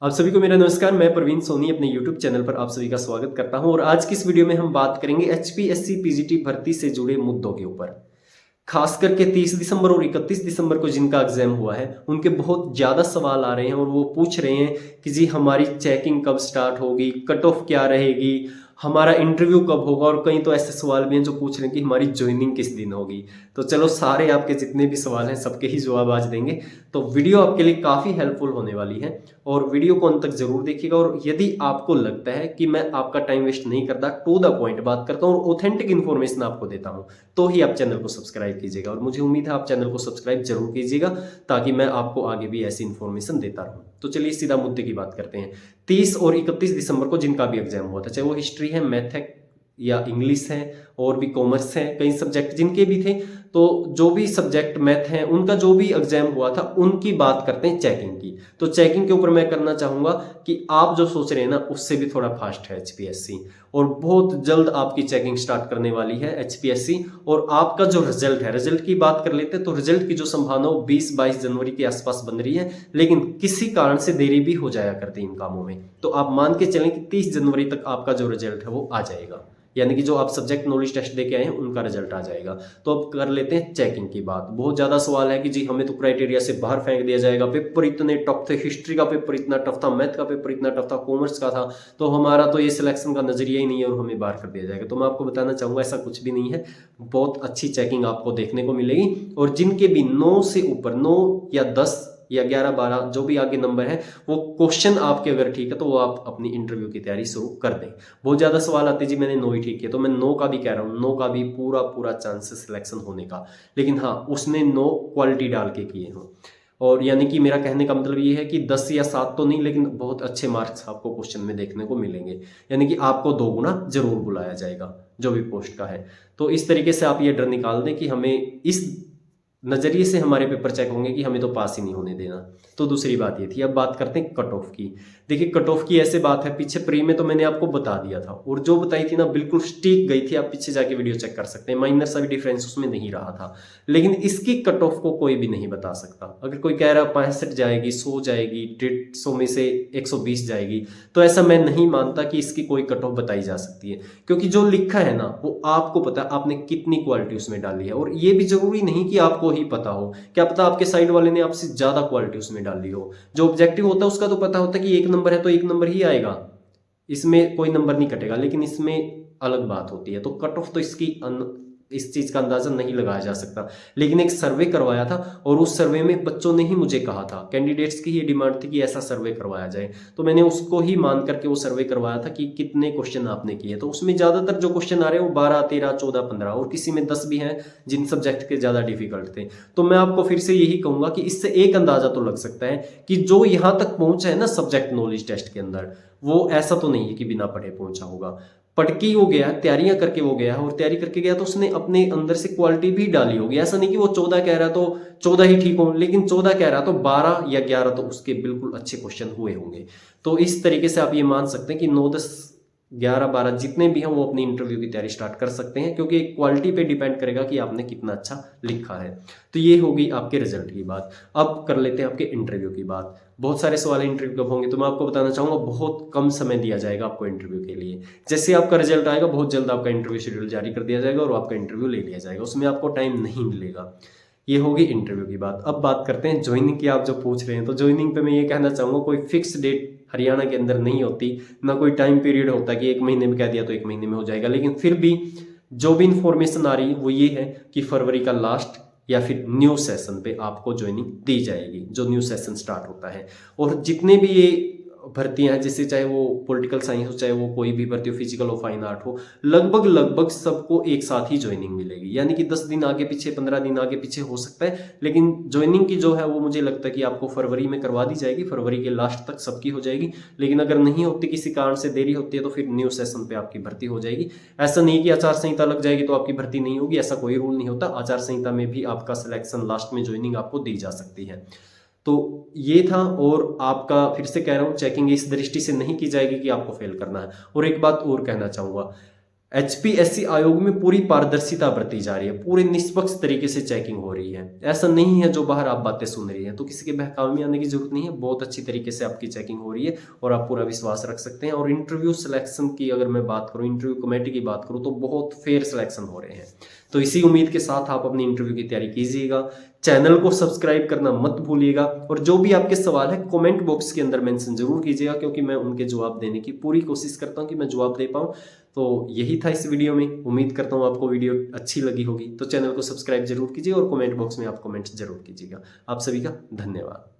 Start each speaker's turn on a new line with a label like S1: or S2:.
S1: आप सभी को मेरा नमस्कार। मैं प्रवीण सोनी अपने YouTube चैनल पर आप सभी का स्वागत करता हूं और आज की इस वीडियो में हम बात करेंगे HPSC PGT भर्ती से जुड़े मुद्दों के ऊपर। खास करके 30 दिसंबर और 31 दिसंबर को जिनका एग्जाम हुआ है उनके बहुत ज़्यादा सवाल आ रहे हैं और वो पूछ रहे हैं कि जी हमारी चेकिंग कब स्टार्ट होगी, कट ऑफ क्या रहेगी, हमारा इंटरव्यू कब होगा। और कई तो ऐसे सवाल भी हैं जो पूछ रहे हैं कि हमारी ज्वाइनिंग किस दिन होगी। तो चलो सारे आपके जितने भी सवाल हैं सबके ही जवाब आज देंगे। तो वीडियो आपके लिए काफ़ी हेल्पफुल होने वाली है और वीडियो को अंत तक जरूर देखिएगा। और यदि आपको लगता है कि मैं आपका टाइम वेस्ट नहीं करता, टू द पॉइंट बात करता हूँ और ऑथेंटिक इन्फॉर्मेशन आपको देता हूँ, तो ही आप चैनल को सब्सक्राइब कीजिएगा। और मुझे उम्मीद है आप चैनल को सब्सक्राइब जरूर कीजिएगा ताकि मैं आपको आगे भी ऐसी इन्फॉर्मेशन देता रहूँ। तो चलिए सीधा मुद्दे की बात करते हैं। 30 और 31 दिसंबर को जिनका भी एग्जाम हुआ था, चाहे वो हिस्ट्री है, मैथ है या इंग्लिश है और भी कॉमर्स है, कई सब्जेक्ट जिनके भी थे, तो जो भी सब्जेक्ट मैथ हैं उनका जो भी एग्जाम हुआ था उनकी बात करते हैं चेकिंग की। तो चेकिंग के ऊपर मैं करना चाहूंगा कि आप जो सोच रहे हैं ना उससे भी थोड़ा फास्ट है HPSC और बहुत जल्द आपकी चेकिंग स्टार्ट करने वाली है HPSC। और आपका जो रिजल्ट है, रिजल्ट की बात कर लेते हैं तो रिजल्ट की जो संभावना 20-22 जनवरी के आसपास बन रही है, लेकिन किसी कारण से देरी भी हो जाया करती है इन कामों में। तो आप मान के चलें कि 30 जनवरी तक आपका जो रिजल्ट है वो आ जाएगा, यानी कि जो आप सब्जेक्ट नॉलेज टेस्ट देके आए हैं उनका रिजल्ट आ जाएगा। तो अब कर लेते हैं चेकिंग की बात। बहुत ज़्यादा सवाल है कि जी हमें तो क्राइटेरिया से बाहर फेंक दिया जाएगा, पेपर इतने टफ थे, हिस्ट्री का पेपर इतना टफ था, मैथ का पेपर इतना टफ था, कॉमर्स का था, तो हमारा तो ये सिलेक्शन का नजरिया ही नहीं है और हमें बाहर कर दिया जाएगा। तो मैं आपको बताना चाहूँगा ऐसा कुछ भी नहीं है, बहुत अच्छी चेकिंग आपको देखने को मिलेगी। और जिनके भी 9 से ऊपर, 9 या 10 या 11-12 जो भी आगे नंबर है, वो क्वेश्चन आपके अगर ठीक है तो वो आप अपनी इंटरव्यू की तैयारी शुरू कर दें। बहुत ज़्यादा सवाल आते जी मैंने 9 ही ठीक किया, तो मैं 9 का भी कह रहा हूँ, 9 का भी पूरा पूरा चांस है सिलेक्शन होने का, लेकिन हाँ उसने 9 क्वालिटी डाल के किए हों। और यानी कि मेरा कहने का मतलब ये है कि 10 या 7 तो नहीं, लेकिन बहुत अच्छे मार्क्स आपको क्वेश्चन में देखने को मिलेंगे, यानी कि आपको 2 गुना जरूर बुलाया जाएगा जो भी पोस्ट का है। तो इस तरीके से आप ये डर निकाल दें कि हमें इस नजरिए से हमारे पेपर चेक होंगे कि हमें तो पास ही नहीं होने देना। तो दूसरी बात ये थी। अब बात करते हैं कट ऑफ की। देखिए कट ऑफ की ऐसे बात है, पीछे प्री में तो मैंने आपको बता दिया था और जो बताई थी ना बिल्कुल स्टिक गई थी, आप पीछे जाके वीडियो चेक कर सकते हैं, माइनर सा भी डिफरेंस उसमें नहीं रहा था। लेकिन इसकी कट ऑफ को कोई भी नहीं बता सकता। अगर कोई कह रहा 65 जाएगी, 100 जाएगी, 150 में से 120 जाएगी, तो ऐसा मैं नहीं मानता कि इसकी कोई कट ऑफ बताई जा सकती है, क्योंकि जो लिखा है ना वो आपको पता है आपने कितनी क्वालिटी उसमें डाली है। और ये भी जरूरी नहीं कि आपको ही पता हो, क्या पता आपके साइड वाले ने आपसे ज्यादा क्वालिटी उसमें डाली हो। जो ऑब्जेक्टिव होता है उसका तो पता होता है कि 1 नंबर है तो 1 नंबर ही आएगा, इसमें कोई नंबर नहीं कटेगा, लेकिन इसमें अलग बात होती है। तो कट ऑफ तो इसकी इस चीज का अंदाजा नहीं लगाया जा सकता। लेकिन एक सर्वे करवाया था और उस सर्वे में बच्चों ने ही मुझे कहा था, कैंडिडेट्स की ही डिमांड थी कि ऐसा सर्वे करवाया जाए, तो मैंने उसको ही मान करके वो सर्वे करवाया था कि कितने क्वेश्चन आपने किए। तो उसमें ज्यादातर जो क्वेश्चन आ रहे हैं वो 12, 13, 14, 15 और किसी में 10 भी हैं जिन सब्जेक्ट के ज्यादा डिफिकल्ट थे। तो मैं आपको फिर से यही कहूंगा कि इससे एक अंदाजा तो लग सकता है कि जो यहां तक पहुंचा है ना सब्जेक्ट नॉलेज टेस्ट के अंदर, वो ऐसा तो नहीं है कि बिना पढ़े पहुंचा होगा। पढ़ के वो गया, तैयारियां करके वो गया, और तैयारी करके गया तो उसने अपने अंदर से क्वालिटी भी डाली होगी। ऐसा नहीं कि वो 14 कह रहा तो 14 ही ठीक हो, लेकिन 14 कह रहा तो 12 या 11 तो उसके बिल्कुल अच्छे क्वेश्चन हुए होंगे। तो इस तरीके से आप ये मान सकते हैं कि 9, 10, 11, 12 जितने भी हैं वो अपनी इंटरव्यू की तैयारी स्टार्ट कर सकते हैं, क्योंकि क्वालिटी पे डिपेंड करेगा कि आपने कितना अच्छा लिखा है। तो ये होगी आपके रिजल्ट की बात। अब कर लेते हैं आपके इंटरव्यू की बात। बहुत सारे सवाल इंटरव्यू कब होंगे, तो मैं आपको बताना चाहूंगा बहुत कम समय दिया जाएगा आपको इंटरव्यू के लिए। जैसे आपका रिजल्ट आएगा बहुत जल्द आपका इंटरव्यू शेड्यूल जारी कर दिया जाएगा और आपका इंटरव्यू ले लिया जाएगा, उसमें आपको टाइम नहीं मिलेगा। ये होगी इंटरव्यू की बात। अब बात करते हैं ज्वाइनिंग की। आप जो पूछ रहे हैं तो ज्वाइनिंग पे मैं ये कहना चाहूंगा कोई फिक्स डेट हरियाणा के अंदर नहीं होती, ना कोई टाइम पीरियड होता कि 1 महीने में कह दिया तो 1 महीने में हो जाएगा। लेकिन फिर भी जो भी इंफॉर्मेशन आ रही है वो ये है कि फरवरी का लास्ट या फिर न्यू सेशन पे आपको ज्वाइनिंग दी जाएगी, जो न्यू सेशन स्टार्ट होता है। और जितने भी ये भर्तियां हैं, जैसे चाहे वो पॉलिटिकल साइंस हो, चाहे वो कोई भी भर्ती हो, फिजिकल हो, फाइन आर्ट हो, लगभग लगभग सबको एक साथ ही ज्वाइनिंग मिलेगी। यानी कि 10 दिन आगे पीछे, 15 दिन आगे पीछे हो सकता है, लेकिन ज्वाइनिंग की जो है वो मुझे लगता है कि आपको फरवरी में करवा दी जाएगी, फरवरी के लास्ट तक सबकी हो जाएगी। लेकिन अगर नहीं होती, किसी कारण से देरी होती है, तो फिर न्यू सेशन पे आपकी भर्ती हो जाएगी। ऐसा नहीं कि आचार संहिता लग जाएगी तो आपकी भर्ती नहीं होगी, ऐसा कोई रूल नहीं होता। आचार संहिता में भी आपका सिलेक्शन लास्ट में ज्वाइनिंग आपको दी जा सकती है। तो ये था। और आपका फिर से कह रहा हूं चेकिंग इस दृष्टि से नहीं की जाएगी कि आपको फेल करना है। और एक बात और कहना चाहूंगा, एचपीएससी आयोग में पूरी पारदर्शिता बरती जा रही है, पूरे निष्पक्ष तरीके से चेकिंग हो रही है। ऐसा नहीं है जो बाहर आप बातें सुन रही हैं, तो किसी के बहकावे में आने की जरूरत नहीं है। बहुत अच्छी तरीके से आपकी चेकिंग हो रही है और आप पूरा विश्वास रख सकते हैं। और इंटरव्यू सिलेक्शन की अगर मैं बात करूं, इंटरव्यू कमेटी की बात करूं, तो बहुत फेयर सिलेक्शन हो रहे हैं। तो इसी उम्मीद के साथ आप अपनी इंटरव्यू की तैयारी कीजिएगा। चैनल को सब्सक्राइब करना मत भूलिएगा और जो भी आपके सवाल है कमेंट बॉक्स के अंदर मेंशन जरूर कीजिएगा, क्योंकि मैं उनके जवाब देने की पूरी कोशिश करता हूं कि मैं जवाब दे पाऊं। तो यही था इस वीडियो में। उम्मीद करता हूं आपको वीडियो अच्छी लगी होगी। तो चैनल को सब्सक्राइब जरूर कीजिए और कमेंट बॉक्स में आप कमेंट जरूर कीजिएगा। आप सभी का धन्यवाद।